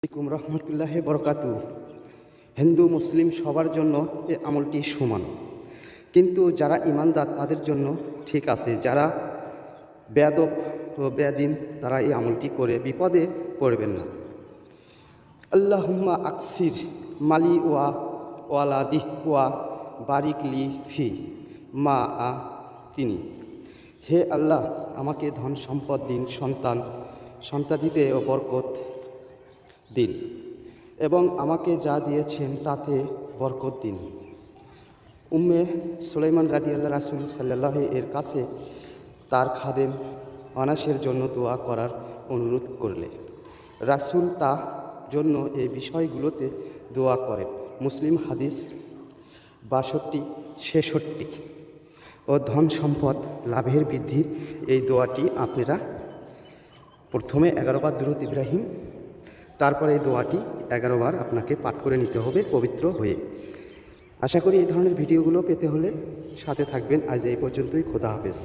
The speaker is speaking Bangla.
আসসালামু রহমতুল্লাহি বরকাতু। হিন্দু মুসলিম সবার জন্য এই আমলটি সমান, কিন্তু যারা ইমানদার তাদের জন্য ঠিক আছে। যারা বেয়াদব ও বেয়াদিন তারা এই আমলটি করে বিপদে পড়বেন না। আল্লাহুম্মা আকসির মালি ওয়ালাদি ওয়া বারিকলি ফি মা তিনি। হে আল্লাহ, আমাকে ধন সম্পদ দিন, সন্তাদিতে ও বরকত দিন, এবং আমাকে যা দিয়েছেন তাতে বরকত দিন। উম্মে সুলাইমান রাদিয়াল্লাহু রাসূল সাল্লাল্লাহু এর কাছে তার খাদেম আনাসের জন্য দোয়া করার অনুরোধ করলে রাসূল তার জন্য এই বিষয়গুলোতে দোয়া করেন। মুসলিম হাদিস 62-66। ও ধন সম্পদ লাভের বৃদ্ধির এই দোয়াটি আপনারা প্রথমে 11 বার দুরূদ ইব্রাহিম, তারপরে এই দোয়াটি 11 বার আপনাকে পাঠ করে নিতে হবে পবিত্র হয়ে। আশা করি এই ধরনের ভিডিওগুলো পেতে হলে সাথে থাকবেন। আজ এই পর্যন্তই। খোদা হাফেজ।